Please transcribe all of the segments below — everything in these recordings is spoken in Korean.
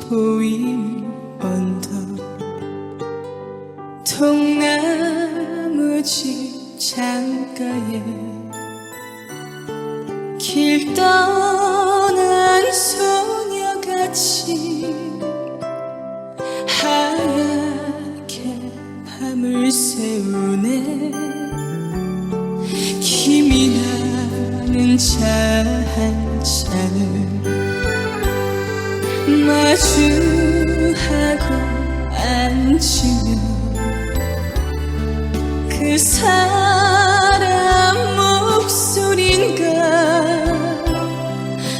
보인 언덕 통나무집 창가에 길 떠난 소녀같이 하얗게 밤을 새우네. 김이 나는 차 한 잔을 마주하고 앉으면 그 사람 목소린가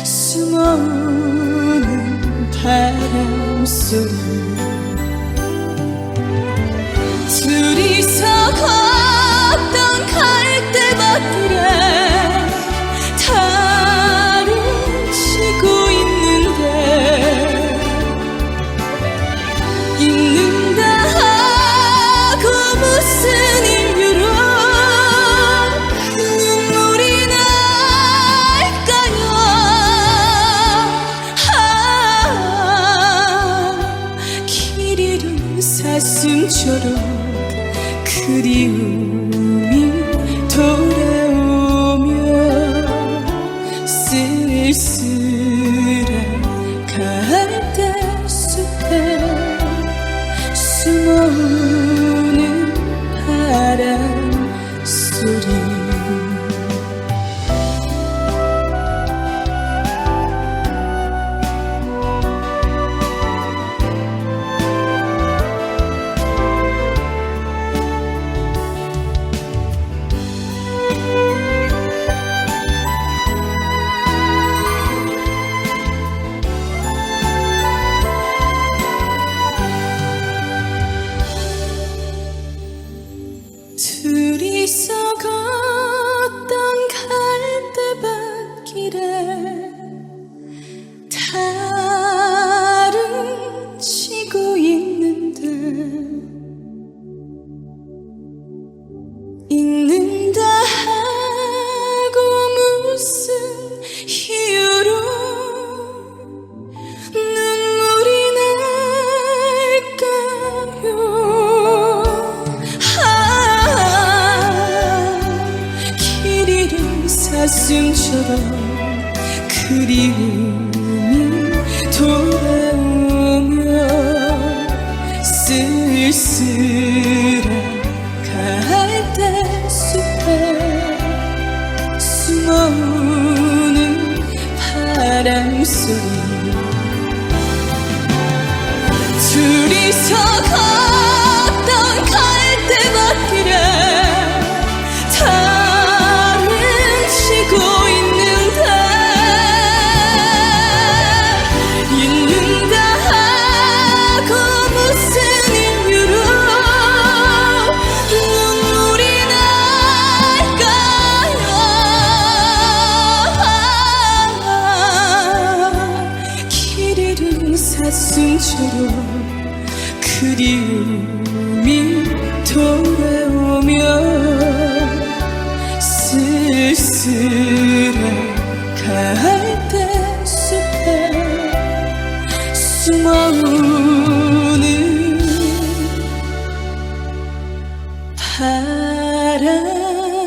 숨어오는 바람소리. 둘이서 걷던 갈대밭길에 달을 치고 있는데 잊는다 하고 무슨 이유로 눈물이 날까요. 길 잃은 사슴처럼 그리움이 돌아오며 쓸쓸한 갈대숲에 숨어오는 바람 소리. 둘이서 걷던 갈대밭길에 달은 치고 있는데 잊는다 하고 무슨 이유로 눈물이 날까요. 사슴처럼 그리움이 돌아오며 쓸쓸한 갈대숲에 숨어오는 바람소리. 둘이서 걷던 갈대밭길에 사슴처럼 그리움이 돌아오며 쓸쓸한 갈대숲에 숨어오는 바람